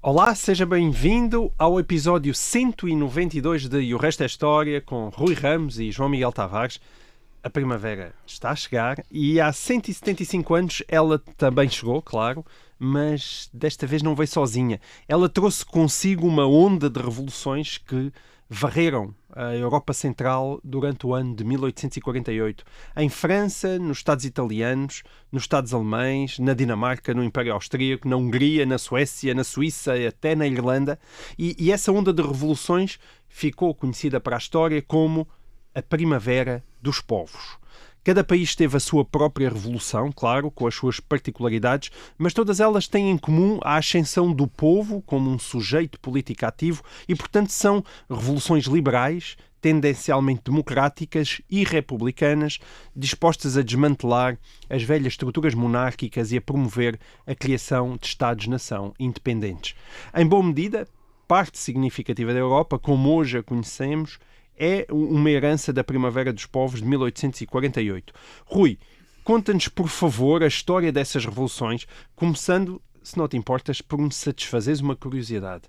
Olá, seja bem-vindo ao episódio 192 de E o Resto é História, com Rui Ramos e João Miguel Tavares. A primavera está a chegar e há 175 anos ela também chegou, claro, mas desta vez não veio sozinha. Ela trouxe consigo uma onda de revoluções que varreram a Europa Central durante o ano de 1848. Em França, nos Estados italianos, nos Estados alemães, na Dinamarca, no Império Austríaco, na Hungria, na Suécia, na Suíça, até na Irlanda. E essa onda de revoluções ficou conhecida para a história como a Primavera dos Povos. Cada país teve a sua própria revolução, claro, com as suas particularidades, mas todas elas têm em comum a ascensão do povo como um sujeito político ativo e, portanto, são revoluções liberais, tendencialmente democráticas e republicanas, dispostas a desmantelar as velhas estruturas monárquicas e a promover a criação de Estados-nação independentes. Em boa medida, parte significativa da Europa, como hoje a conhecemos, é uma herança da Primavera dos Povos de 1848. Rui, conta-nos, por favor, a história dessas revoluções, começando, se não te importas, por me satisfazeres uma curiosidade.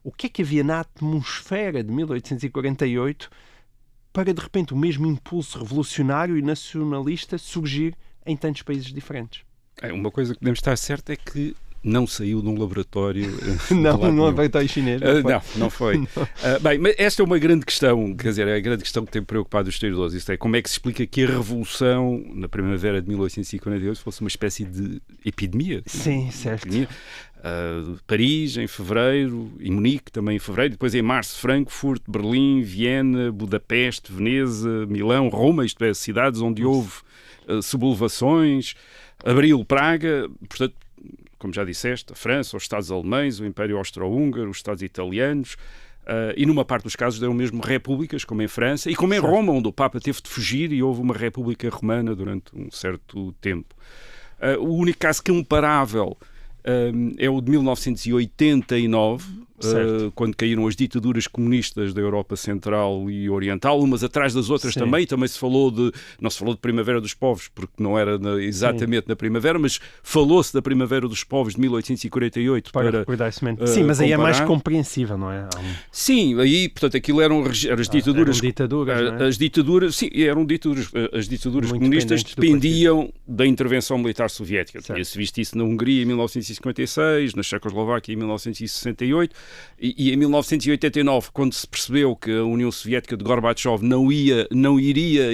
O que é que havia na atmosfera de 1848 para, de repente, o mesmo impulso revolucionário e nacionalista surgir em tantos países diferentes? Uma coisa que podemos estar certa é que não saiu de um laboratório. Não laboratório chinês. Não foi. Não. Bem, mas esta é uma grande questão, quer dizer, é a grande questão que tem preocupado os historiadores. Isto é, como é que se explica que a Revolução, na primavera de 1848, fosse uma espécie de epidemia? Sim, certo. Paris, em fevereiro, e Munique, também em fevereiro, depois em março, Frankfurt, Berlim, Viena, Budapeste, Veneza, Milão, Roma, isto é, cidades onde houve sublevações, abril, Praga, portanto, como já disseste, a França, os Estados alemães, o Império Austro-Húngaro, os Estados italianos, e numa parte dos casos deram mesmo repúblicas, como em França, e como em Roma, onde o Papa teve de fugir e houve uma república romana durante um certo tempo. O único caso comparável é o de 1989, quando caíram as ditaduras comunistas da Europa Central e Oriental, umas atrás das outras. Sim. Também se falou não se falou de Primavera dos Povos, porque não era exatamente na primavera, mas falou-se da Primavera dos Povos de 1848 para recordar esse momento. Sim, mas aí é mais compreensível, não é? Sim, aí, portanto, aquilo eram as ditaduras. Eram ditaduras, não é? As ditaduras, sim, eram ditaduras. As ditaduras comunistas dependiam da intervenção militar soviética. Tinha-se visto isso na Hungria em 1956, na Checoslováquia em 1968, e em 1989, quando se percebeu que a União Soviética de Gorbachev não iria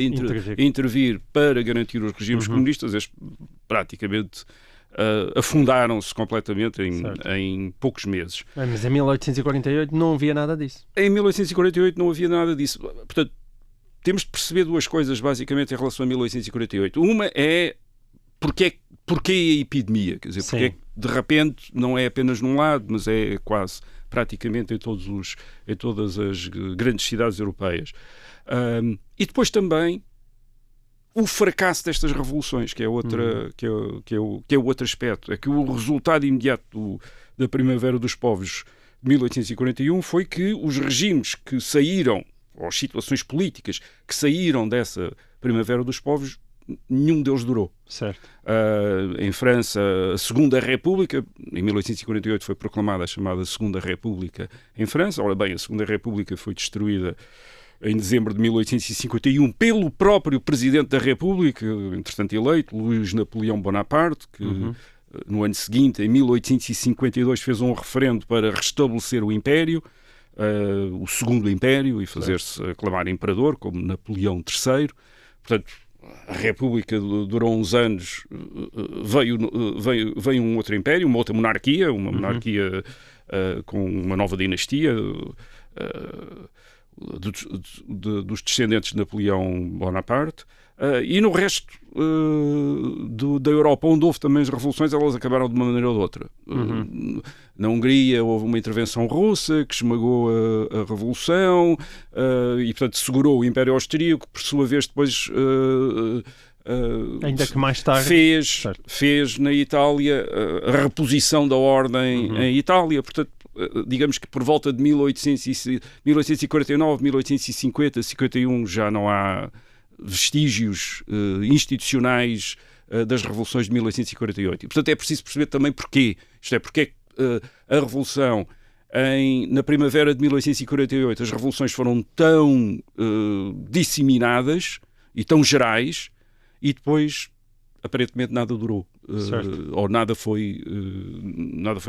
intervir para garantir os regimes comunistas, eles praticamente afundaram-se completamente em poucos meses. Mas em 1848 não havia nada disso. Em 1848 não havia nada disso. Portanto, temos de perceber duas coisas, basicamente, em relação a 1848. Uma é porque a epidemia, quer dizer, porque de repente não é apenas num lado, mas é quase praticamente em todas as grandes cidades europeias. E depois também o fracasso destas revoluções, que é o outro aspecto, é que o resultado imediato da Primavera dos Povos de 1841 foi que os regimes que saíram, ou as situações políticas que saíram dessa Primavera dos Povos, nenhum deles durou. Certo. Em França, a Segunda República, em 1848 foi proclamada a chamada Segunda República em França. Ora bem, a Segunda República foi destruída em dezembro de 1851 pelo próprio Presidente da República, entretanto eleito, Luís Napoleão Bonaparte, que no ano seguinte, em 1852, fez um referendo para restabelecer o Império, o Segundo Império, e fazer-se aclamar imperador, como Napoleão III. Portanto, a República durou uns anos, veio um outro império, uma outra monarquia, uma monarquia com uma nova dinastia dos descendentes de Napoleão Bonaparte, e no resto da Europa, onde houve também as revoluções, elas acabaram de uma maneira ou de outra. Na Hungria houve uma intervenção russa que esmagou a revolução e, portanto, segurou o Império Austríaco, por sua vez depois ainda que mais tarde fez na Itália a reposição da ordem em Itália. Portanto, digamos que por volta de 1849, 1850, 51 já não há vestígios institucionais das revoluções de 1848. E, portanto, é preciso perceber também porquê. Isto é, porque a Revolução na primavera de 1848, as revoluções foram tão disseminadas e tão gerais, e depois aparentemente nada durou. Ou nada foi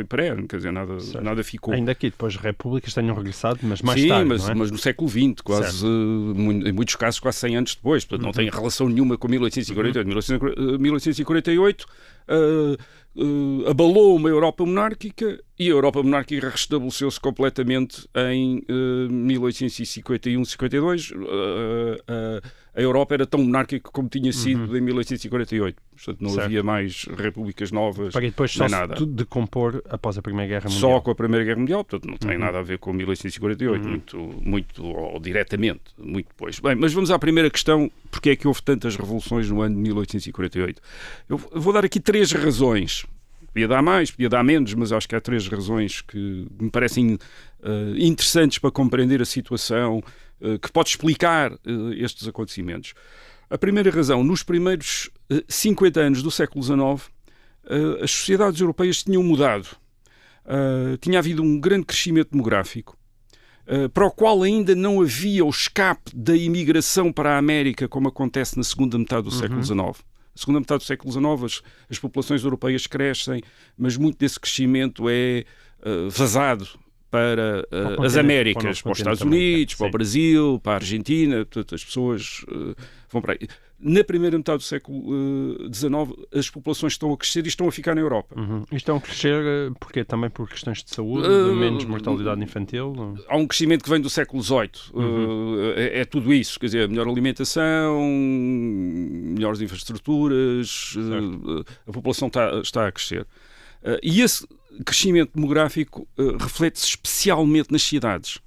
perene, quer dizer, nada ficou. Ainda que depois repúblicas tenham regressado, mas mais Sim, tarde, mas no século XX, quase, em muitos casos quase 100 anos depois, portanto não tem relação nenhuma com 1848. 1848 abalou uma Europa monárquica, e a Europa monárquica restabeleceu-se completamente em 1851-52. A Europa era tão monárquica como tinha sido em 1848. Portanto, não havia mais repúblicas novas, para depois nem só nada. Se decompor após a Primeira Guerra Mundial. Só com a Primeira Guerra Mundial, portanto não tem nada a ver com 1848, muito ou diretamente, muito depois. Bem, mas vamos à primeira questão: porque é que houve tantas revoluções no ano de 1848? Eu vou dar aqui 3 razões. Podia dar mais, podia dar menos, mas acho que há 3 razões que me parecem interessantes para compreender a situação, que pode explicar estes acontecimentos. A primeira razão: nos primeiros 50 anos do século XIX, as sociedades europeias tinham mudado. Tinha havido um grande crescimento demográfico, para o qual ainda não havia o escape da imigração para a América, como acontece na segunda metade do século XIX. Na segunda metade do século XIX, as populações europeias crescem, mas muito desse crescimento é vazado para as Américas, para os Estados Unidos, para o Brasil, para a Argentina. Portanto, as pessoas vão para aí. Na primeira metade do século XIX, as populações estão a crescer e estão a ficar na Europa. E estão a crescer porque também por questões de saúde, de menos mortalidade infantil? Há um crescimento que vem do século XVIII. É tudo isso. Quer dizer, melhor alimentação, melhores infraestruturas, a população está a crescer. E esse crescimento demográfico reflete-se especialmente nas cidades.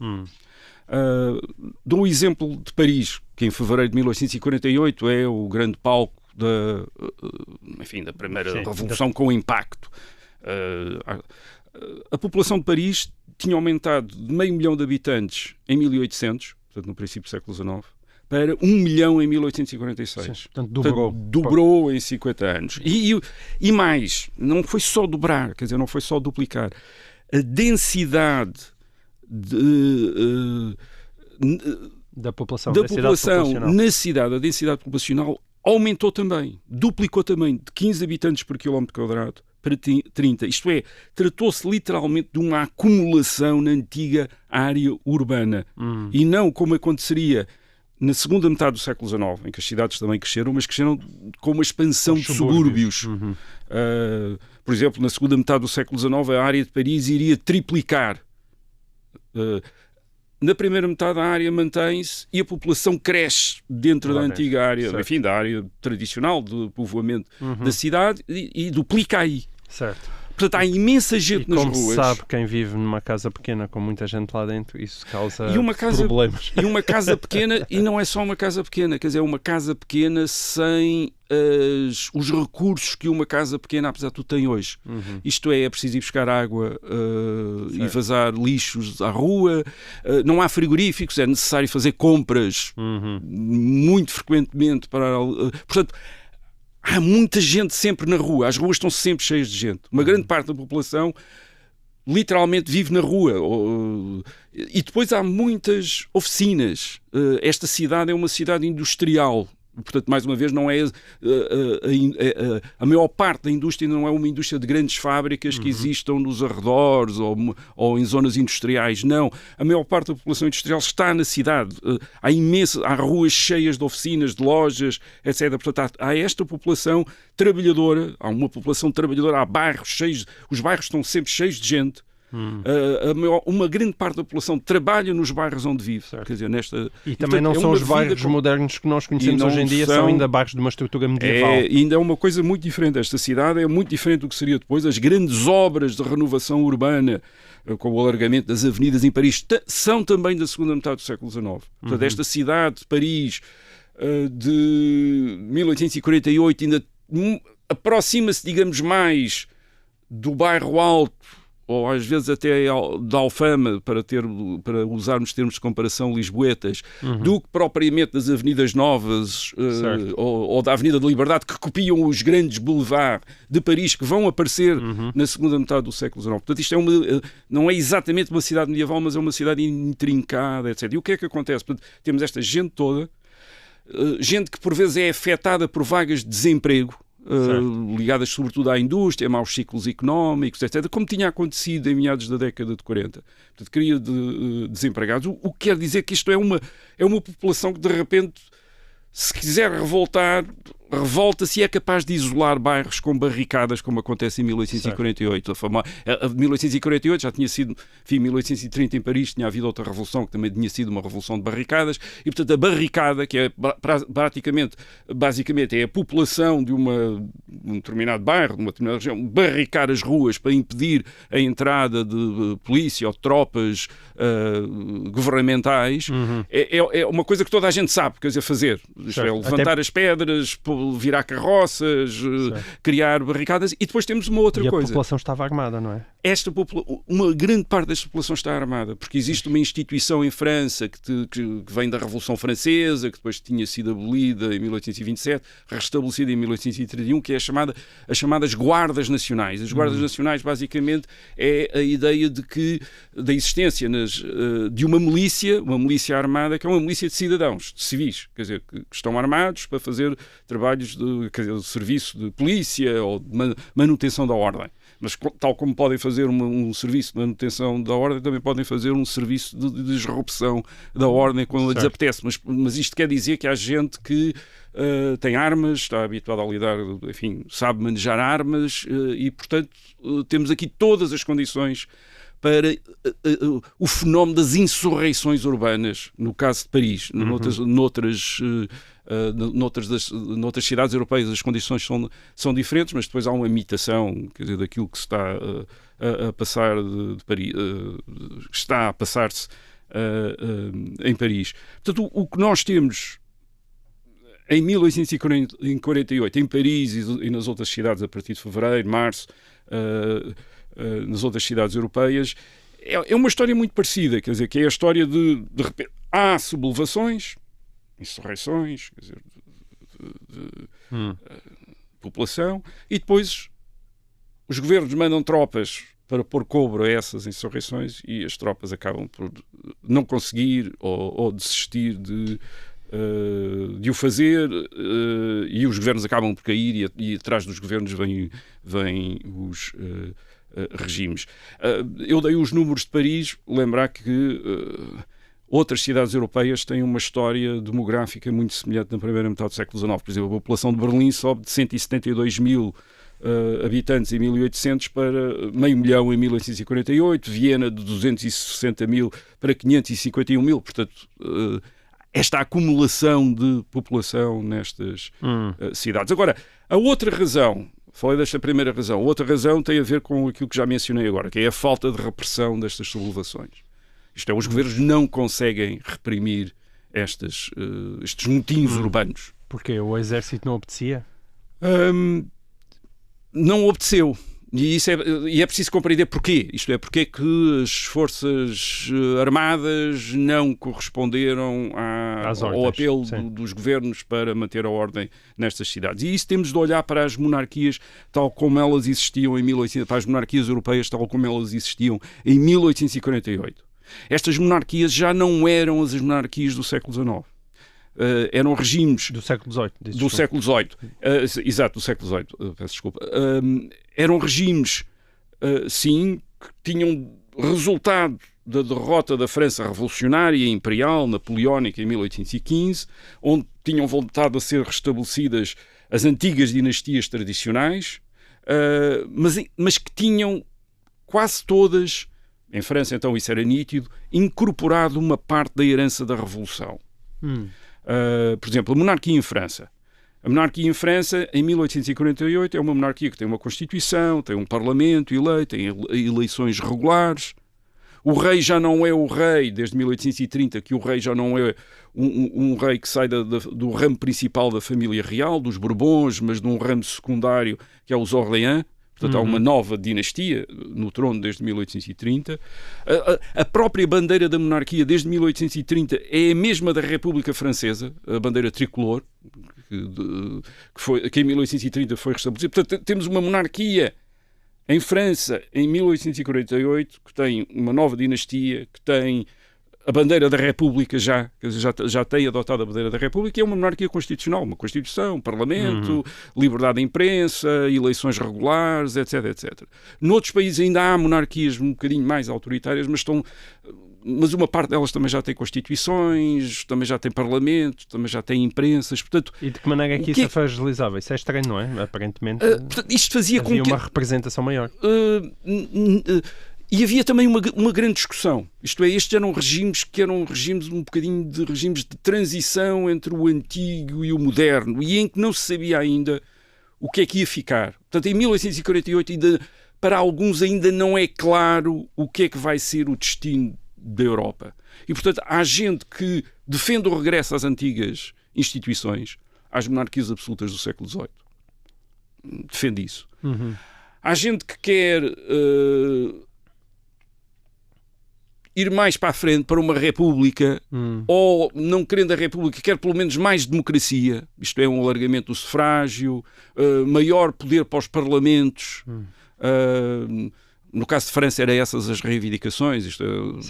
Dou um exemplo de Paris, que em fevereiro de 1848 é o grande palco da primeira revolução com impacto. A população de Paris tinha aumentado de 500 mil de habitantes em 1800, portanto no princípio do século XIX, para 1 milhão em 1846. Sim, portanto, dobrou. Dobrou em 50 anos. E mais, não foi só dobrar, quer dizer, não foi só duplicar. A densidade da população na cidade, a densidade populacional aumentou também, duplicou também, de 15 habitantes por quilómetro quadrado para 30. Isto é, tratou-se literalmente de uma acumulação na antiga área urbana. E não como aconteceria na segunda metade do século XIX, em que as cidades também cresceram, mas cresceram com uma expansão de subúrbios. Por exemplo, na segunda metade do século XIX, a área de Paris iria triplicar. Na primeira metade, a área mantém-se e a população cresce dentro da antiga área, enfim, da área tradicional de povoamento da cidade, e duplica aí. Certo. Portanto, há imensa gente nas ruas. Como se sabe, quem vive numa casa pequena com muita gente lá dentro, isso causa problemas. E uma casa pequena, e não é só uma casa pequena, quer dizer, uma casa pequena sem os recursos que uma casa pequena, apesar de tudo, tem hoje. Isto é preciso ir buscar água e vazar lixos à rua, não há frigoríficos, é necessário fazer compras muito frequentemente portanto, há muita gente sempre na rua, as ruas estão sempre cheias de gente. Uma grande parte da população literalmente vive na rua. E depois há muitas oficinas. Esta cidade é uma cidade industrial. Portanto, mais uma vez, não é a maior parte da indústria não é uma indústria de grandes fábricas que existam nos arredores ou em zonas industriais. Não. A maior parte da população industrial está na cidade. Há ruas cheias de oficinas, de lojas, etc. Portanto, há esta população trabalhadora, há uma população trabalhadora, há bairros cheios, os bairros estão sempre cheios de gente. Uma grande parte da população trabalha nos bairros onde vive. Quer dizer, e também não são os bairros modernos que nós conhecemos hoje em dia, são ainda bairros de uma estrutura medieval. Ainda é uma coisa muito diferente. Esta cidade é muito diferente do que seria depois. As grandes obras de renovação urbana, com o alargamento das avenidas em Paris, são também da segunda metade do século XIX. Portanto, esta cidade de Paris de 1848 ainda aproxima-se, digamos, mais do bairro alto ou às vezes até de Alfama, para usarmos termos de comparação lisboetas, do que propriamente das avenidas novas ou da Avenida da Liberdade, que copiam os grandes boulevards de Paris, que vão aparecer na segunda metade do século XIX. Portanto, isto não é exatamente uma cidade medieval, mas é uma cidade intrincada, etc. E o que é que acontece? Portanto, temos esta gente toda, gente que por vezes é afetada por vagas de desemprego, ligadas sobretudo à indústria, a maus ciclos económicos, etc., como tinha acontecido em meados da década de 40. Portanto, cria desempregados. O que quer dizer que isto é uma população que, de repente, se quiser revoltar, revolta-se e é capaz de isolar bairros com barricadas, como acontece em 1848. A 1848 já tinha sido, enfim, 1830 em Paris tinha havido outra revolução, que também tinha sido uma revolução de barricadas, e portanto a barricada, que é basicamente é a população de um determinado bairro, de uma determinada região, barricar as ruas para impedir a entrada de polícia ou de tropas governamentais, é uma coisa que toda a gente sabe, quer dizer, fazer. Isto é levantar as pedras, virar carroças, criar barricadas, e depois temos uma outra coisa. A população estava armada, não é? Uma grande parte desta população está armada, porque existe uma instituição em França que vem da Revolução Francesa, que depois tinha sido abolida em 1827, restabelecida em 1831, que é as chamadas Guardas Nacionais. As Guardas Nacionais, basicamente, é a ideia da existência de uma milícia armada, que é uma milícia de cidadãos, de civis, quer dizer, que estão armados para fazer trabalhos de serviço de polícia ou de manutenção da ordem. Mas tal como podem fazer um serviço de manutenção da ordem, também podem fazer um serviço de disrupção da ordem quando lhes apetece. Mas isto quer dizer que há gente que tem armas, está habituada a lidar, enfim, sabe manejar armas e, portanto, temos aqui todas as condições para o fenómeno das insurreições urbanas, no caso de Paris. Noutras cidades europeias as condições são diferentes, mas depois há uma imitação, quer dizer, daquilo que se está a passar de Paris, está a passar-se em Paris. Portanto, o que nós temos em 1848 em Paris e nas outras cidades a partir de fevereiro, março, nas outras cidades europeias, é uma história muito parecida, quer dizer, que é a história de repente, há sublevações, insurreições, quer dizer, população, e depois os governos mandam tropas para pôr cobro a essas insurreições e as tropas acabam por não conseguir ou desistir de o fazer e os governos acabam por cair e atrás dos governos vêm os regimes. Eu dei os números de Paris, lembrar que outras cidades europeias têm uma história demográfica muito semelhante na primeira metade do século XIX. Por exemplo, a população de Berlim sobe de 172 mil habitantes em 1800 para meio milhão em 1848, Viena de 260 mil para 551 mil. Portanto, esta acumulação de população nestas cidades. Agora, a outra razão, falei desta primeira razão, a outra razão tem a ver com aquilo que já mencionei agora, que é a falta de repressão destas sublevações. Isto é, os governos não conseguem reprimir estes motins urbanos. Porque o exército não obedecia? Não obedeceu. E é preciso compreender porquê. Isto é, porque é que as forças armadas não corresponderam ao apelo dos governos para manter a ordem nestas cidades. E isso temos de olhar para as monarquias tal como elas existiam para as monarquias europeias tal como elas existiam em 1848. Estas monarquias já não eram as monarquias do século XIX. Eram regimes... Do século XVIII. Do século XVIII. Exato, do século XVIII. Peço desculpa. Eram regimes, sim, que tinham resultado da derrota da França revolucionária imperial, napoleónica, em 1815, onde tinham voltado a ser restabelecidas as antigas dinastias tradicionais, mas que tinham quase todas, em França então isso era nítido, incorporado uma parte da herança da Revolução. Por exemplo, a monarquia em França. A monarquia em França, em 1848, é uma monarquia que tem uma Constituição, tem um Parlamento eleito, tem eleições regulares. O rei já não é o rei, desde 1830, que o rei já não é um rei que sai do ramo principal da família real, dos Bourbons, mas de um ramo secundário, que é os Orléans. Portanto, há uma nova dinastia no trono desde 1830. A própria bandeira da monarquia desde 1830 é a mesma da República Francesa, a bandeira tricolor, que em 1830 foi restabelecida. Portanto, temos uma monarquia em França em 1848 que tem uma nova dinastia, que tem a bandeira da República já tem adotado a bandeira da República, e é uma monarquia constitucional, uma Constituição, um Parlamento, liberdade de imprensa, eleições regulares, etc, etc. Noutros países ainda há monarquias um bocadinho mais autoritárias, mas uma parte delas também já tem constituições, também já tem parlamentos, também já tem imprensas, portanto... E de que maneira é que isso é fragilizável? Isso é estranho, não é? Aparentemente isto fazia havia com que... uma representação maior. E havia também uma grande discussão. Isto é, estes eram regimes um bocadinho de regimes de transição entre o antigo e o moderno, e em que não se sabia ainda o que é que ia ficar. Portanto, em 1848, para alguns ainda não é claro o que é que vai ser o destino da Europa. E, portanto, há gente que defende o regresso às antigas instituições, às monarquias absolutas do século XVIII. Defende isso. Há gente que quer... ir mais para a frente para uma república, ou não querendo a república, quer pelo menos mais democracia, isto é, um alargamento do sufrágio, maior poder para os parlamentos. No caso de França eram essas as reivindicações,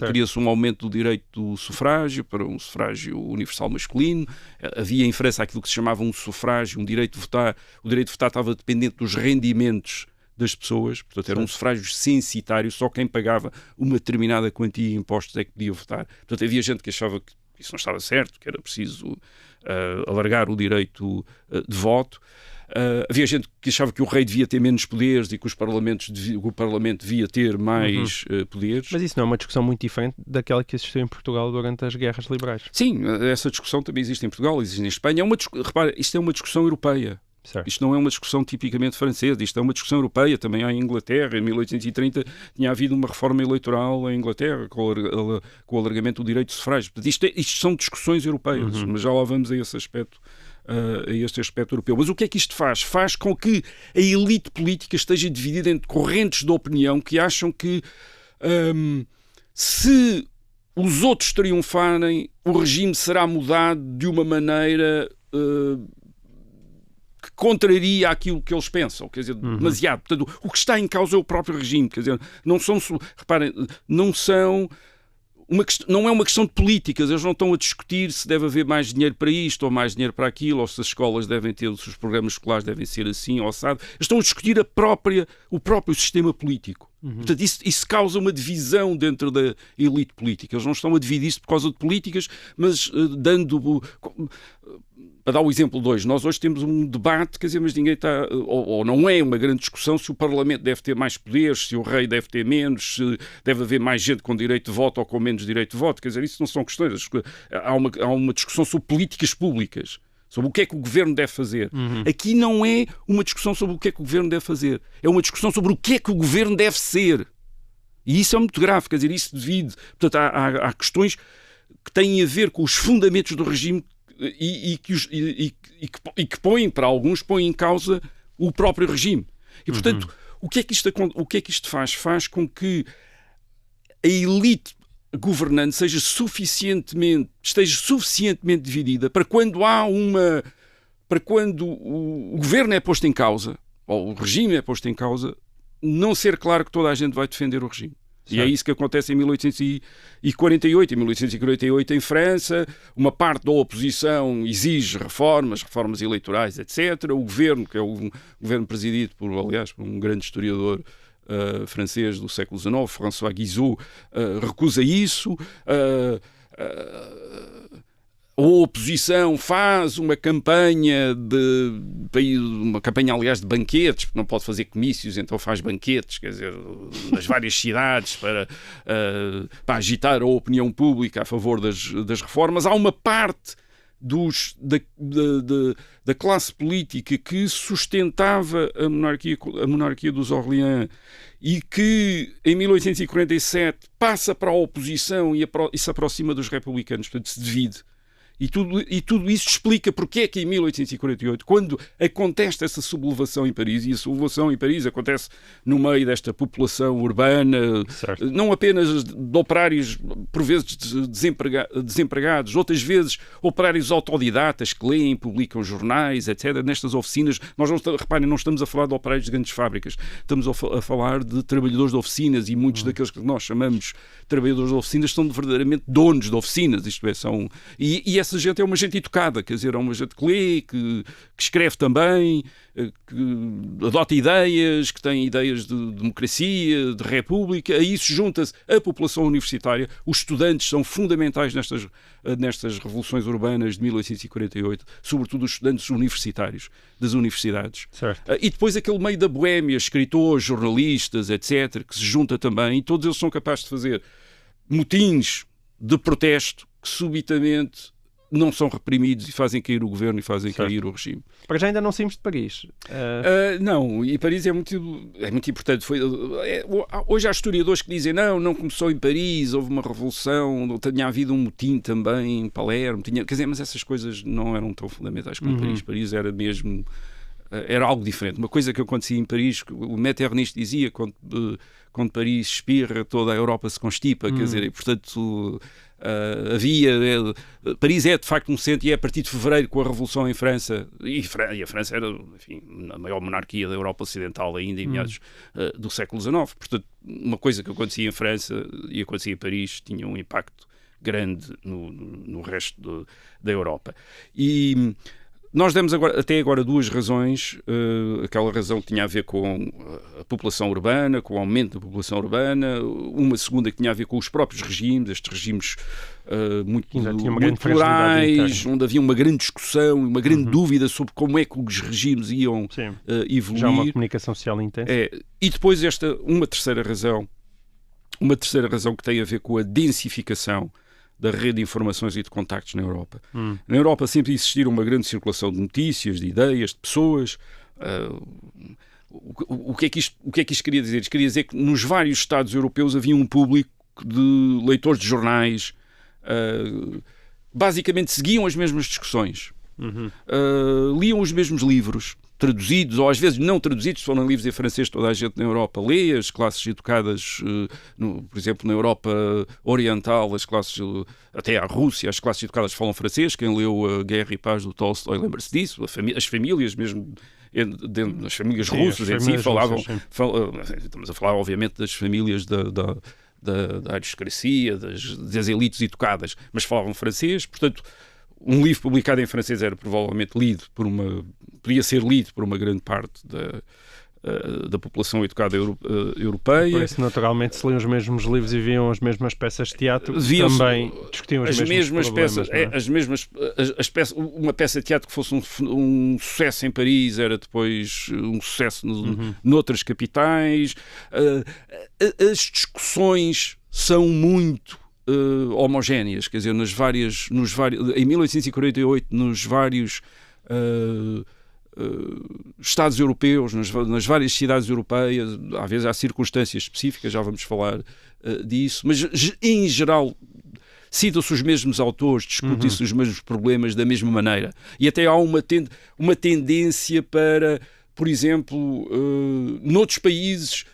queria-se um aumento do direito do sufrágio para um sufrágio universal masculino. Havia em França aquilo que se chamava um sufrágio, um direito de votar. O direito de votar estava dependente dos rendimentos das pessoas, portanto era um sufrágio censitário, só quem pagava uma determinada quantia de impostos é que podia votar. Portanto, havia gente que achava que isso não estava certo, que era preciso alargar o direito de voto. Havia gente que achava que o rei devia ter menos poderes e que o Parlamento devia ter mais poderes. Mas isso não é uma discussão muito diferente daquela que existiu em Portugal durante as guerras liberais? Sim, essa discussão também existe em Portugal, existe em Espanha. Repara, isto é uma discussão europeia. Certo. Isto não é uma discussão tipicamente francesa, isto é uma discussão europeia. Também há em Inglaterra, em 1830 tinha havido uma reforma eleitoral em Inglaterra com o alargamento do direito de sufrágio. Isto são discussões europeias, mas já lá vamos a esse aspecto europeu. Mas o que é que isto faz? Faz com que a elite política esteja dividida entre correntes de opinião que acham que se os outros triunfarem, o regime será mudado de uma maneira que contraria aquilo que eles pensam, quer dizer, demasiado. Portanto, o que está em causa é o próprio regime, quer dizer, reparem, não é uma questão de políticas, eles não estão a discutir se deve haver mais dinheiro para isto ou mais dinheiro para aquilo, ou se as escolas devem ter, se os programas escolares devem ser assim ou assado. Eles estão a discutir o próprio sistema político. Portanto, isso causa uma divisão dentro da elite política. Eles não estão a dividir-se por causa de políticas, mas para dar o exemplo de hoje, nós hoje temos um debate, quer dizer, mas ninguém está, ou não é uma grande discussão se o Parlamento deve ter mais poderes, se o rei deve ter menos, se deve haver mais gente com direito de voto ou com menos direito de voto. Quer dizer, isso não são questões. Há uma discussão sobre políticas públicas, sobre o que é que o governo deve fazer. Aqui não é uma discussão sobre o que é que o governo deve fazer, é uma discussão sobre o que é que o governo deve ser. E isso é muito grave, quer dizer, isso divide. Portanto, há questões que têm a ver com os fundamentos do regime e que põem, para alguns, põem em causa o próprio regime. E, portanto, o que é que isto faz? Faz com que a elite governante esteja suficientemente dividida para quando o governo é posto em causa, ou o regime é posto em causa, não ser claro que toda a gente vai defender o regime. E é isso que acontece em 1848. Em 1848, em França, uma parte da oposição exige reformas eleitorais, etc. O governo, que é um governo presidido por um grande historiador francês do século XIX, François Guizot, recusa isso. A oposição faz uma campanha aliás, de banquetes, porque não pode fazer comícios, então faz banquetes, quer dizer, nas várias cidades para agitar a opinião pública a favor das reformas. Há uma parte da classe política que sustentava a monarquia dos Orleans e que em 1847 passa para a oposição e se aproxima dos republicanos, portanto se divide. E tudo isso explica porque é que em 1848, quando acontece essa sublevação em Paris, e a sublevação em Paris acontece no meio desta população urbana, certo, não apenas de operários, por vezes desempregados, outras vezes operários autodidatas que leem, publicam jornais, etc. Nestas oficinas, reparem, não estamos a falar de operários de grandes fábricas, estamos a falar de trabalhadores de oficinas, e muitos daqueles que nós chamamos trabalhadores de oficinas são verdadeiramente donos de oficinas, isto é, e essa gente é uma gente educada, quer dizer, é uma gente que lê, que escreve também, que adota ideias, que tem ideias de democracia, de república. A isso junta-se a população universitária. Os estudantes são fundamentais nestas revoluções urbanas de 1848, sobretudo os estudantes universitários das universidades. Certo. E depois aquele meio da boémia, escritores, jornalistas, etc., que se junta também, e todos eles são capazes de fazer motins de protesto que subitamente não são reprimidos e fazem cair o governo e fazem cair o regime. Para já ainda não saímos de Paris. Não, e Paris é muito importante. Hoje há historiadores que dizem não começou em Paris, houve uma revolução, tinha havido um motim também em Palermo, quer dizer, mas essas coisas não eram tão fundamentais como Paris. Paris era mesmo... Era algo diferente. Uma coisa que acontecia em Paris, o Metternich dizia, quando Paris espirra, toda a Europa se constipa, quer dizer, e portanto... Paris é de facto um centro, e é a partir de fevereiro, com a Revolução em França, e a França era, enfim, a maior monarquia da Europa Ocidental ainda em meados do século XIX. Portanto, uma coisa que acontecia em França e acontecia em Paris tinha um impacto grande no resto da Europa. E nós demos até agora duas razões. Aquela razão que tinha a ver com a população urbana, com o aumento da população urbana, uma segunda que tinha a ver com os próprios regimes, estes regimes muito plurais, onde havia uma grande discussão, uma grande dúvida sobre como é que os regimes iam evoluir. Já uma comunicação social intensa. E depois uma terceira razão que tem a ver com a densificação da rede de informações e de contactos na Europa. Na Europa sempre existiram uma grande circulação de notícias, de ideias, de pessoas. O que é que isto queria dizer? Isto queria dizer que nos vários Estados europeus havia um público de leitores de jornais, basicamente seguiam as mesmas discussões, liam os mesmos livros, traduzidos, ou às vezes não traduzidos, foram livros em francês, toda a gente na Europa lê, as classes educadas, por exemplo, na Europa Oriental, as classes, até à Rússia, as classes educadas falam francês, quem leu a Guerra e Paz do Tolstói lembra-se disso, as famílias mesmo, as famílias russas em si, estamos a falar obviamente das famílias da aristocracia, das elites educadas, mas falavam francês, portanto, um livro publicado em francês era provavelmente podia ser lido por uma grande parte da população educada europeia. Por isso, naturalmente, se liam os mesmos livros e viam as mesmas peças de teatro, também discutiam os mesmos problemas. Uma peça de teatro que fosse um sucesso em Paris era depois um sucesso noutras capitais. As discussões são muito homogéneas, quer dizer, em 1848, nos vários Estados europeus, nas várias cidades europeias, às vezes há circunstâncias específicas, já vamos falar disso, mas em geral citam-se os mesmos autores, discutem-se os mesmos problemas da mesma maneira. E até há uma tendência para, por exemplo, noutros países,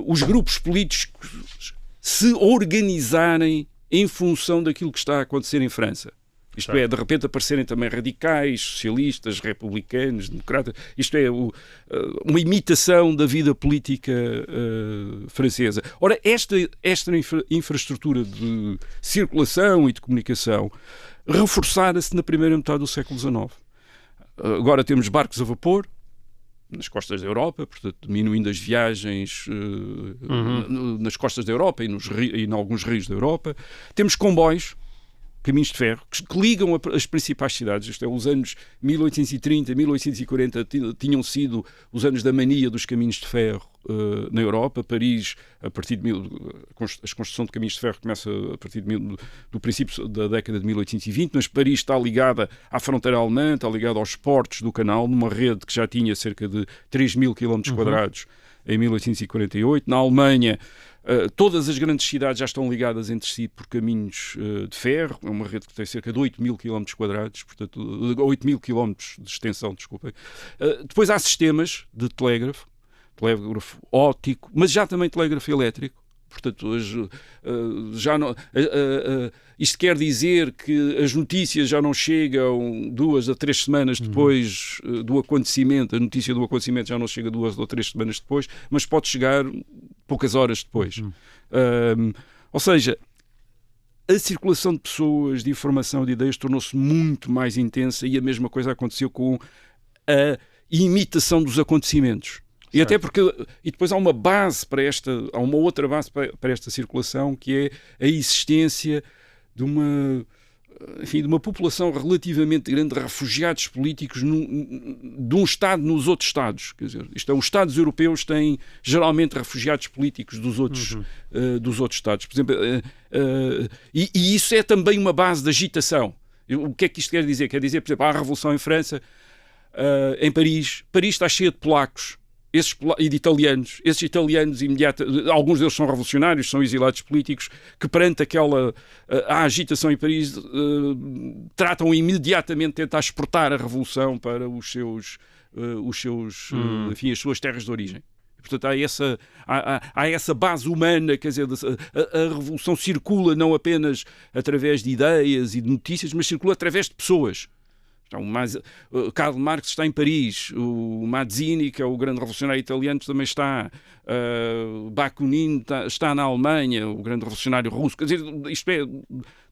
os grupos políticos se organizarem em função daquilo que está a acontecer em França. Isto é, de repente aparecerem também radicais, socialistas, republicanos, democratas. Isto é, uma imitação da vida política francesa. Ora, esta infraestrutura de circulação e de comunicação reforçara-se na primeira metade do século XIX. Agora temos barcos a vapor nas costas da Europa, portanto, diminuindo as viagens nas costas da Europa e em alguns rios da Europa. Temos comboios, caminhos de ferro, que ligam as principais cidades. Isto é, os anos 1830, 1840 tinham sido os anos da mania dos caminhos de ferro na Europa. Paris, a construção de caminhos de ferro começa a partir do princípio da década de 1820, mas Paris está ligada à fronteira alemã, está ligada aos portos do canal, numa rede que já tinha cerca de 3.000 km quadrados em 1848. Na Alemanha, Todas as grandes cidades já estão ligadas entre si por caminhos de ferro, é uma rede que tem cerca de 8.000 km², portanto, 8.000 km de extensão, desculpem. Depois há sistemas de telégrafo óptico, mas já também telégrafo elétrico. Portanto, já não, isto quer dizer que as notícias já não chegam 2 a 3 semanas depois do acontecimento, a notícia do acontecimento já não chega 2 ou 3 semanas depois, mas pode chegar poucas horas depois. Ou seja, a circulação de pessoas, de informação, de ideias tornou-se muito mais intensa e a mesma coisa aconteceu com a imitação dos acontecimentos. E até porque, e depois há uma outra base para esta circulação, que é a existência de uma população relativamente grande de refugiados políticos de um Estado nos outros Estados. Quer dizer, os Estados europeus têm geralmente refugiados políticos dos outros Estados. Por exemplo, e isso é também uma base de agitação. O que é que isto quer dizer? Quer dizer, por exemplo, há a Revolução em França, em Paris. Paris está cheia de polacos e de italianos. Esses italianos, alguns deles são revolucionários, são exilados políticos, que perante a agitação em Paris tratam imediatamente de tentar exportar a revolução para as suas terras de origem. Portanto, há essa base humana, quer dizer, a revolução circula não apenas através de ideias e de notícias, mas circula através de pessoas. Então, Karl Marx está em Paris, o Mazzini, que é o grande revolucionário italiano, também está, Bakunin está na Alemanha, o grande revolucionário russo. Quer dizer,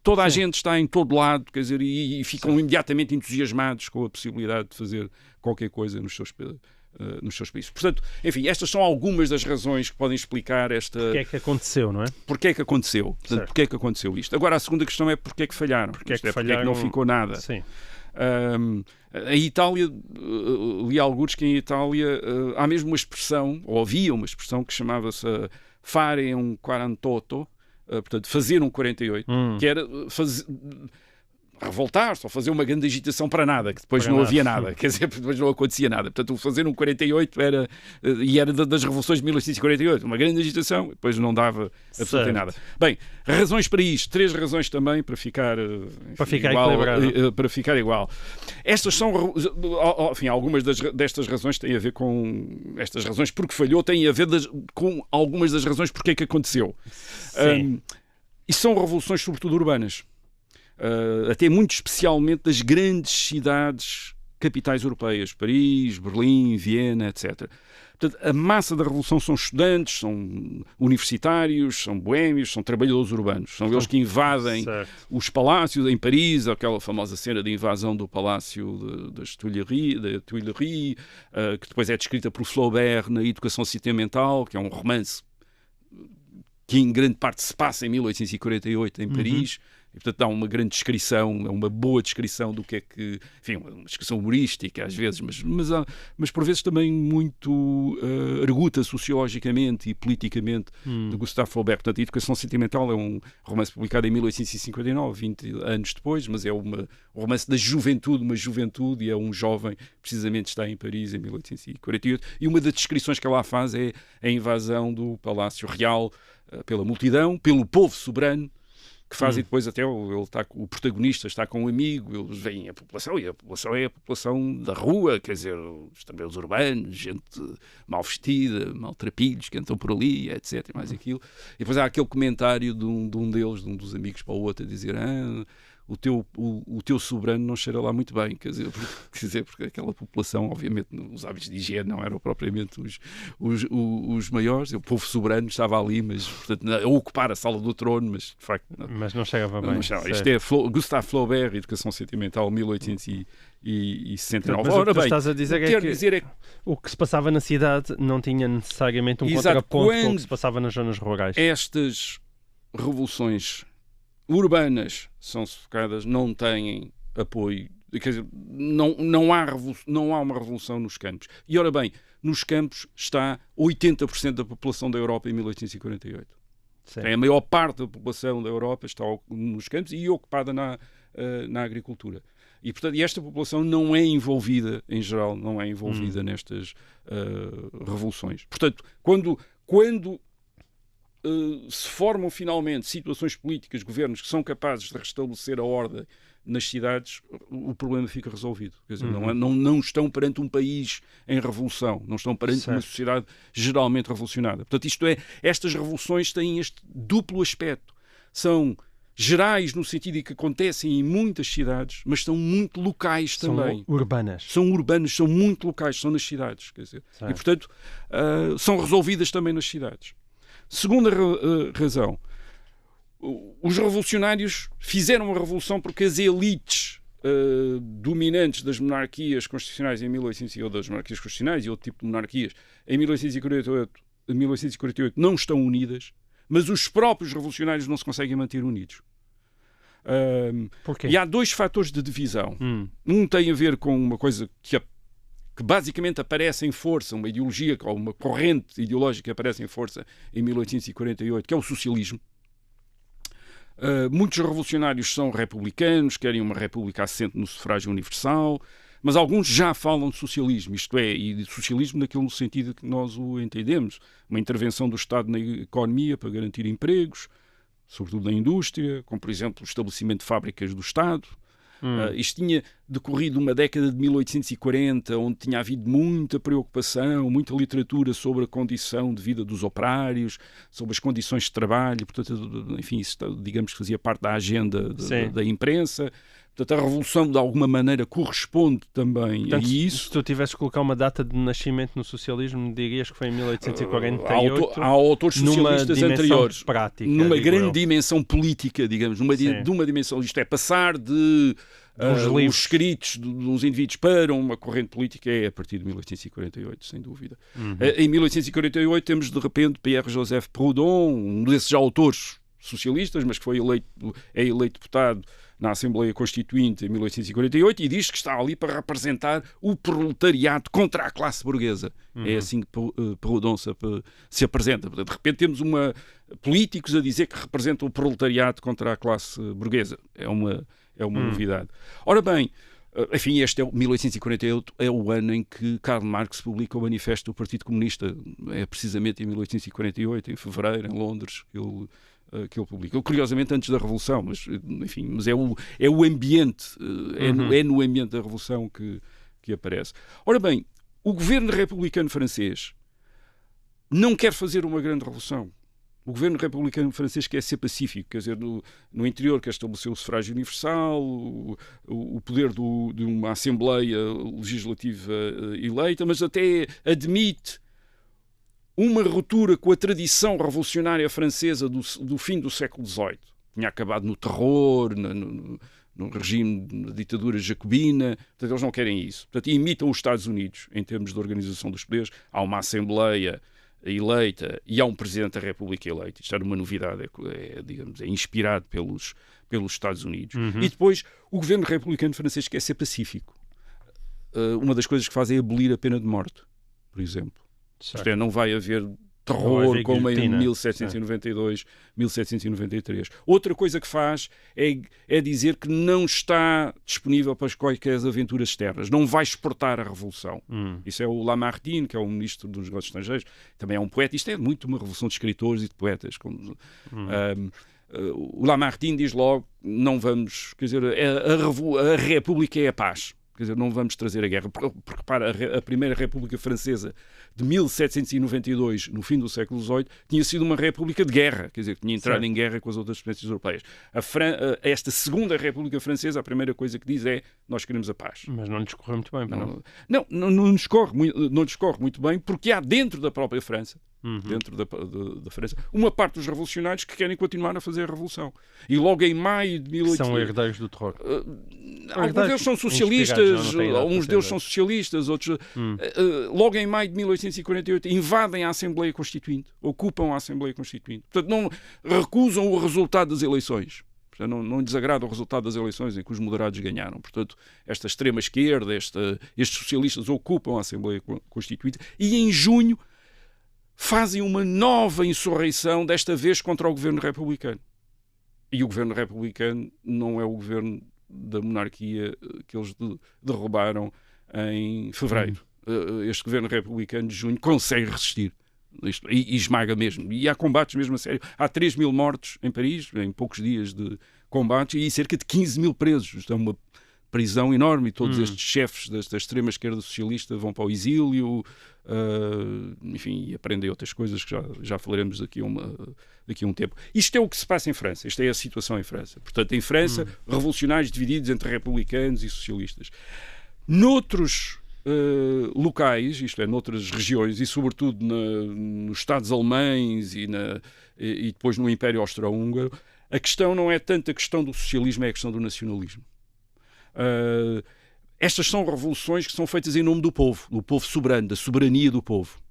toda a gente está em todo lado, quer dizer, e ficam imediatamente entusiasmados com a possibilidade de fazer qualquer coisa nos seus países. Portanto, enfim, estas são algumas das razões que podem explicar esta... Porque é que aconteceu, não é? Porque é que aconteceu. Portanto, porque é que aconteceu isto? Agora, a segunda questão é porque é que falharam. Porque é que não ficou nada. Sim. A Itália, li alguns que em Itália há mesmo uma expressão, ou havia uma expressão que chamava-se fare un 48, portanto, fazer um 48, que era revoltar-se ou fazer uma grande agitação para nada, que depois não havia nada, quer dizer, depois não acontecia nada. Portanto, o fazer um 48 era das revoluções de 1848, uma grande agitação, depois não dava absolutamente nada. Bem, razões para isto, 3 razões também para ficar igual. Estas são, enfim, algumas destas razões têm a ver com estas razões porque falhou, têm a ver com algumas das razões porque é que aconteceu. E são revoluções sobretudo urbanas. Até muito especialmente das grandes cidades capitais europeias, Paris, Berlim, Viena, etc. Portanto, a massa da revolução são estudantes, são universitários, são boémios, são trabalhadores urbanos. São eles que invadem os palácios em Paris, aquela famosa cena de invasão do Palácio das Tuileries, que depois é descrita por Flaubert na Educação Sentimental, que é um romance que em grande parte se passa em 1848 em Paris. E, portanto, dá uma grande descrição, uma boa descrição do que é que... Enfim, uma descrição humorística, às vezes, mas por vezes também muito arguta sociologicamente e politicamente de Gustave Flaubert. Portanto, a Educação Sentimental é um romance publicado em 1859, 20 anos depois, mas é um romance da juventude, e é um jovem, precisamente, está em Paris em 1848. E uma das descrições que ela faz é a invasão do Palácio Real pela multidão, pelo povo soberano, que fazem depois até o protagonista está com um amigo, eles veem a população, e a população é a população da rua, quer dizer, os trabalhadores urbanos, gente mal vestida, maltrapilhos que andam por ali, etc. Mais aquilo. E depois há aquele comentário de um dos amigos para o outro, a dizer: o teu soberano não cheira lá muito bem, quer dizer, porque aquela população, obviamente, os hábitos de higiene não eram propriamente os maiores. O povo soberano estava ali, mas, portanto, a ocupar a sala do trono, mas, de facto... Mas não chegava bem. Isto é Gustave Flaubert, Educação Sentimental, 1869. Mas o que tu estás a dizer é que o que se passava na cidade não tinha necessariamente um contraponto com o que se passava nas zonas rurais. Estas revoluções urbanas são sufocadas, não têm apoio, quer dizer, não há uma revolução nos campos. E, ora bem, nos campos está 80% da população da Europa em 1848. A maior parte da população da Europa está nos campos e ocupada na agricultura. E, portanto, esta população não é envolvida, em geral, nestas revoluções. Portanto, quando se formam finalmente situações políticas, governos que são capazes de restabelecer a ordem nas cidades, o problema fica resolvido. Quer dizer, não estão perante um país em revolução, não estão perante uma sociedade geralmente revolucionada. Portanto, estas revoluções têm este duplo aspecto. São gerais no sentido de que acontecem em muitas cidades, mas são muito locais também. São urbanas. São urbanas, são muito locais, são nas cidades. Quer dizer, e, portanto, são resolvidas também nas cidades. Segunda razão, os revolucionários fizeram a revolução porque as elites dominantes das monarquias constitucionais em 1800, ou das monarquias constitucionais e outro tipo de monarquias em 1848 não estão unidas, mas os próprios revolucionários não se conseguem manter unidos. E há dois fatores de divisão. Um tem a ver com uma coisa que basicamente aparece em força, uma ideologia ou uma corrente ideológica que aparece em força em 1848, que é o socialismo. Muitos revolucionários são republicanos, querem uma república assente no sufrágio universal, mas alguns já falam de socialismo, isto é, e de socialismo naquele no sentido que nós o entendemos. Uma intervenção do Estado na economia para garantir empregos, sobretudo na indústria, como, por exemplo, o estabelecimento de fábricas do Estado. Isto tinha decorrido uma década de 1840, onde tinha havido muita preocupação, muita literatura sobre a condição de vida dos operários, sobre as condições de trabalho, portanto, enfim, isso, digamos que fazia parte da agenda da imprensa. Portanto, a revolução, de alguma maneira, corresponde também a isso. Se tu tivesses que colocar uma data de nascimento no socialismo, dirias que foi em 1848? Há autores socialistas anteriores. Prática, numa grande dimensão política, digamos. De uma dimensão, isto é, passar de os escritos dos indivíduos para uma corrente política é a partir de 1848, sem dúvida. Em 1848 temos, de repente, Pierre-Joseph Proudhon, um desses autores socialistas, mas que foi eleito deputado na Assembleia Constituinte em 1848 e diz que está ali para representar o proletariado contra a classe burguesa. É assim que Proudhon se apresenta. De repente temos políticos a dizer que representam o proletariado contra a classe burguesa. É uma novidade. Ora bem, enfim, este 1848 é o ano em que Karl Marx publica o Manifesto do Partido Comunista. É precisamente em 1848, em fevereiro, em Londres, que ele publica. Curiosamente antes da Revolução, mas é o ambiente, é no ambiente da Revolução que aparece. Ora bem, o governo republicano francês não quer fazer uma grande revolução. O governo republicano francês quer ser pacífico, quer dizer, no interior quer estabelecer o sufrágio universal, o poder de uma Assembleia Legislativa eleita, mas até admite uma ruptura com a tradição revolucionária francesa do fim do século XVIII. Tinha acabado no terror, no regime da ditadura jacobina. Portanto, eles não querem isso. Portanto, imitam os Estados Unidos em termos de organização dos poderes. Há uma Assembleia eleita e há um Presidente da República eleito. Isto era uma novidade, digamos, é inspirado pelos Estados Unidos. E depois, o governo republicano francês quer ser pacífico. Uma das coisas que faz é abolir a pena de morte, por exemplo. Isto é, não vai haver terror como em 1792, 1793. Outra coisa que faz é dizer que não está disponível para quaisquer aventuras externas. Não vai exportar a revolução. Isso é o Lamartine, que é o ministro dos Negócios Estrangeiros. Também é um poeta. Isto é muito uma revolução de escritores e de poetas. O Lamartine diz logo, não vamos... Quer dizer, a República é a paz. Quer dizer, não vamos trazer a guerra. Porque para a Primeira República Francesa de 1792, no fim do século XVIII, tinha sido uma república de guerra. Quer dizer, que tinha entrado em guerra com as outras potências europeias. Esta Segunda República Francesa, a primeira coisa que diz é nós queremos a paz. Mas não lhes correu muito bem. Não lhes corre muito bem, porque há dentro da própria França, dentro da França, uma parte dos revolucionários que querem continuar a fazer a revolução. E logo em maio de 1800... São herdeiros do terror. Alguns deles são socialistas, uns deles são socialistas, outros... Logo em maio de 1848 invadem a Assembleia Constituinte, ocupam a Assembleia Constituinte. Portanto, não recusam o resultado das eleições. Não lhes agrada o resultado das eleições em que os moderados ganharam. Portanto, esta extrema-esquerda, estes socialistas ocupam a Assembleia Constituinte e em junho fazem uma nova insurreição, desta vez contra o governo republicano. E o governo republicano não é o governo da monarquia que eles derrubaram em fevereiro. Este governo republicano de junho consegue resistir. E esmaga mesmo. E há combates mesmo a sério. Há 3.000 mortos em Paris, em poucos dias de combates, e cerca de 15.000 presos. Isto é uma prisão enorme, e todos estes chefes da extrema-esquerda socialista vão para o exílio, enfim, e aprendem outras coisas que já falaremos daqui a um tempo. Isto é o que se passa em França, esta é a situação em França. Portanto, em França, revolucionários divididos entre republicanos e socialistas. Noutros locais, isto é, noutras regiões, e sobretudo nos Estados alemães e depois no Império Austro-Húngaro, a questão não é tanto a questão do socialismo, é a questão do nacionalismo. Estas são revoluções que são feitas em nome do povo soberano, da soberania do povo.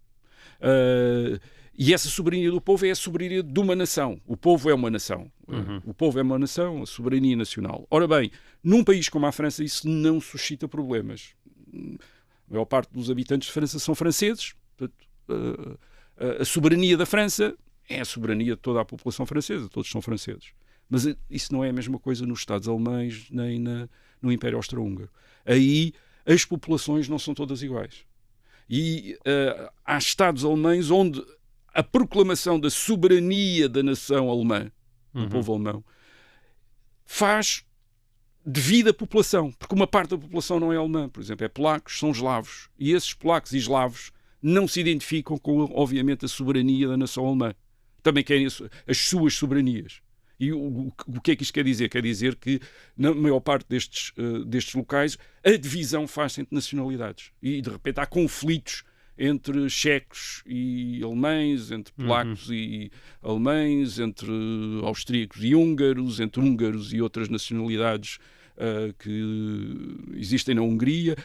E essa soberania do povo é a soberania de uma nação. O povo é uma nação. O povo é uma nação, a soberania nacional. Ora bem, num país como a França, isso não suscita problemas. A maior parte dos habitantes de França são franceses. Portanto, a soberania da França é a soberania de toda a população francesa. Todos são franceses. Mas isso não é a mesma coisa nos Estados alemães nem no Império Austro-Húngaro. Aí as populações não são todas iguais. E há Estados alemães onde a proclamação da soberania da nação alemã, do povo alemão, faz devido à população, porque uma parte da população não é alemã, por exemplo, é polacos, são eslavos, e esses polacos e eslavos não se identificam com, obviamente, a soberania da nação alemã. Também querem as suas soberanias. E o que é que isto quer dizer? Quer dizer que, na maior parte destes locais, a divisão faz-se entre nacionalidades. E, de repente, há conflitos entre checos e alemães, entre polacos e alemães, entre austríacos e húngaros, entre húngaros e outras nacionalidades que existem na Hungria.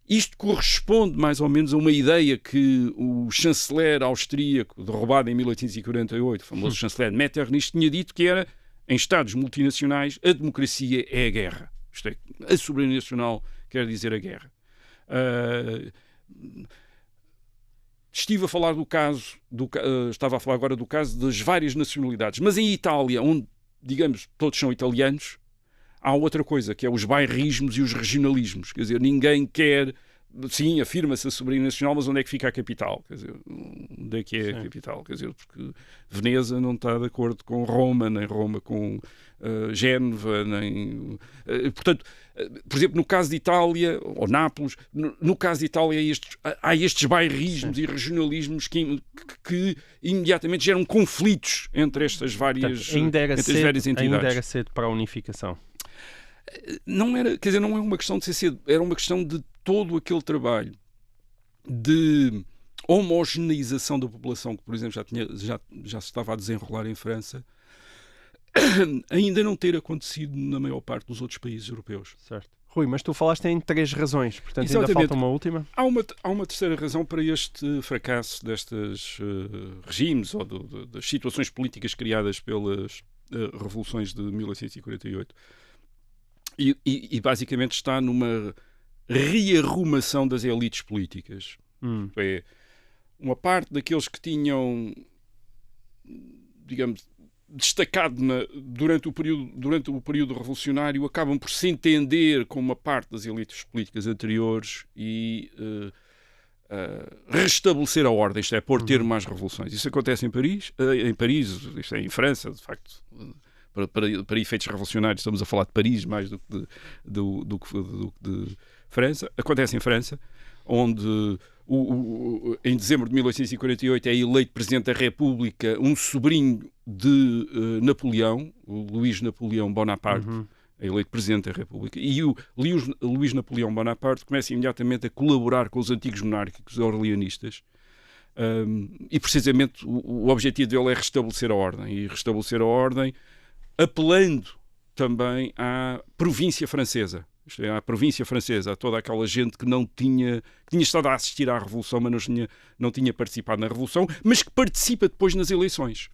Isto corresponde mais ou menos a uma ideia que o chanceler austríaco, derrubado em 1848, o famoso chanceler Metternich, tinha dito, que era, em Estados multinacionais, a democracia é a guerra. Isto é, a soberania nacional quer dizer a guerra. Estive a falar estava a falar agora do caso das várias nacionalidades, mas em Itália, onde, digamos, todos são italianos, há outra coisa, que é os bairrismos e os regionalismos. Quer dizer, ninguém quer... Sim, afirma-se a soberania nacional, mas onde é que fica a capital? Quer dizer, onde é que é a capital? Quer dizer, porque Veneza não está de acordo com Roma, nem Roma com Génova, nem... Portanto, por exemplo, no caso de Itália, ou Nápoles, no caso de Itália há estes bairrismos e regionalismos que imediatamente geram conflitos entre estas várias, várias entidades. Ainda era cedo para a unificação. Não era, quer dizer, não é uma questão de ser cedo, era uma questão de todo aquele trabalho de homogeneização da população que, por exemplo, já se estava a desenrolar em França, ainda não ter acontecido na maior parte dos outros países europeus. Certo. Rui, mas tu falaste em 3 razões, portanto exatamente. Ainda falta uma última. Há uma terceira razão para este fracasso destes regimes ou das situações políticas criadas pelas revoluções de 1848. E basicamente está numa rearrumação das elites políticas. É, uma parte daqueles que tinham, digamos, destacado durante o período revolucionário acabam por se entender com uma parte das elites políticas anteriores e restabelecer a ordem, isto é, pôr termo às revoluções. Isso acontece em Paris, isto é, em França, de facto. Para efeitos revolucionários, estamos a falar de Paris mais do que de França. Acontece em França, onde em dezembro de 1848 é eleito Presidente da República um sobrinho de Napoleão, o Luís Napoleão Bonaparte, é eleito Presidente da República. E o Luís Napoleão Bonaparte começa imediatamente a colaborar com os antigos monárquicos orleanistas. E precisamente o objetivo dele é restabelecer a ordem. E restabelecer a ordem apelando também à província francesa. Isto é, à província francesa, a toda aquela gente que tinha estado a assistir à Revolução, mas não tinha participado na Revolução, mas que participa depois nas eleições.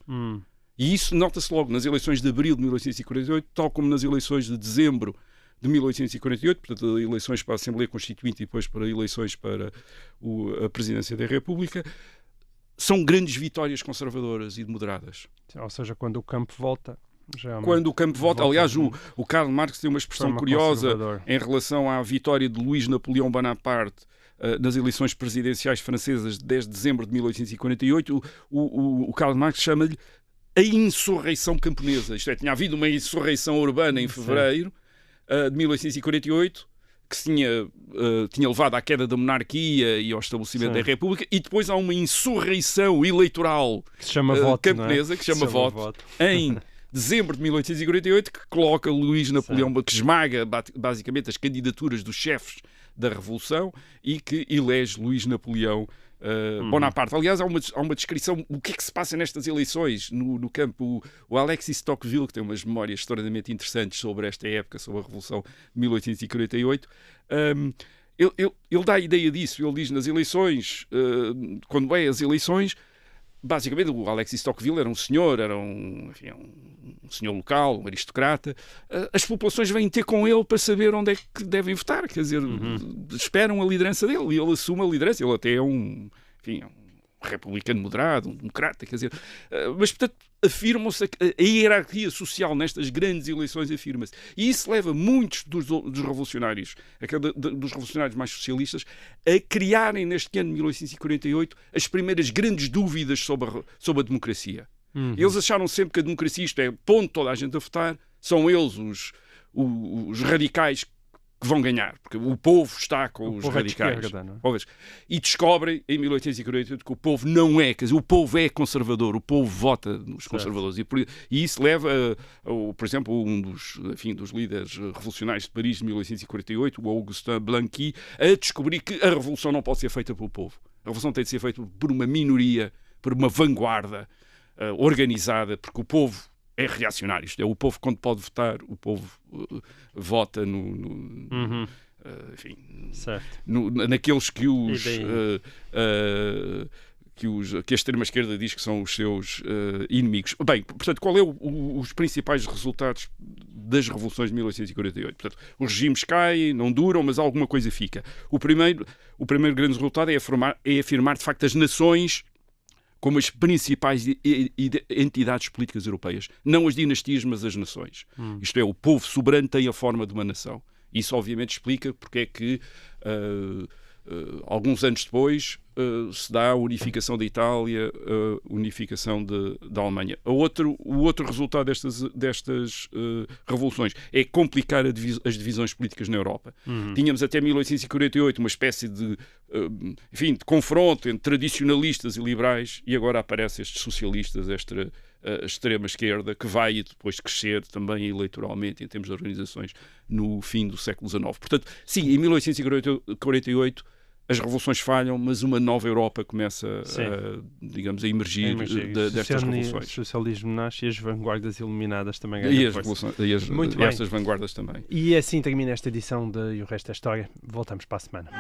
E isso nota-se logo nas eleições de abril de 1848, tal como nas eleições de dezembro de 1848, portanto, eleições para a Assembleia Constituinte e depois para eleições para a Presidência da República. São grandes vitórias conservadoras e moderadas. Ou seja, quando o campo volta... Quando o campo volta, aliás, o Karl Marx tem uma expressão curiosa em relação à vitória de Luís Napoleão Bonaparte nas eleições presidenciais francesas de 10 de dezembro de 1848, o Karl Marx chama-lhe a insurreição camponesa. Isto é, tinha havido uma insurreição urbana em fevereiro de 1848, que se tinha levado à queda da monarquia e ao estabelecimento da República, e depois há uma insurreição eleitoral que se chama camponesa, que se chama voto, em dezembro de 1848, que coloca Luís Napoleão, que esmaga basicamente as candidaturas dos chefes da Revolução e que elege Luís Napoleão Bonaparte. Aliás, há uma descrição o que é que se passa nestas eleições no campo. O Alexis Tocqueville, que tem umas memórias extraordinariamente interessantes sobre esta época, sobre a Revolução de 1848, ele dá a ideia disso. Ele diz nas eleições, quando é as eleições, basicamente o Alexis Tocqueville era um senhor, um senhor local, um aristocrata. As populações vêm ter com ele para saber onde é que devem votar, quer dizer, esperam a liderança dele e ele assume a liderança. Ele até é um republicano moderado, um democrata, quer dizer, mas portanto afirmam-se, a hierarquia social nestas grandes eleições afirma-se. E isso leva muitos dos revolucionários, dos revolucionários mais socialistas, a criarem neste ano de 1848 as primeiras grandes dúvidas sobre a democracia. Eles acharam sempre que a democracia, isto é, pondo toda a gente a votar, são eles os radicais que vão ganhar, porque o povo está com os radicais. E descobrem em 1848 que o povo não é, quer dizer, o povo é conservador, o povo vota nos conservadores. E isso leva, por exemplo, um dos líderes revolucionários de Paris de 1848, o Augustin Blanqui, a descobrir que a revolução não pode ser feita pelo povo. A revolução tem de ser feita por uma minoria, por uma vanguarda organizada, porque o povo é reacionário. Isto é, o povo, quando pode votar, o povo vota naqueles que que a extrema-esquerda diz que são os seus inimigos. Bem, portanto, qual é os principais resultados das revoluções de 1848? Portanto, os regimes caem, não duram, mas alguma coisa fica. O primeiro grande resultado é afirmar, de facto, as nações como as principais entidades políticas europeias. Não as dinastias, mas as nações. Isto é, o povo soberano tem a forma de uma nação. Isso, obviamente, explica porque é que, alguns anos depois, se dá a unificação da Itália, a unificação da Alemanha. O outro resultado destas revoluções é complicar as divisões políticas na Europa. Tínhamos até 1848 uma espécie de confronto entre tradicionalistas e liberais, e agora aparecem estes socialistas, esta extrema-esquerda, que vai depois crescer também eleitoralmente em termos de organizações no fim do século XIX. Portanto, sim, em 1848 as revoluções falham, mas uma nova Europa começa a emergir destas revoluções. O socialismo nasce e as vanguardas iluminadas também ganham força. E estas vanguardas também. E assim termina esta edição de E o Resto da História. Voltamos para a semana.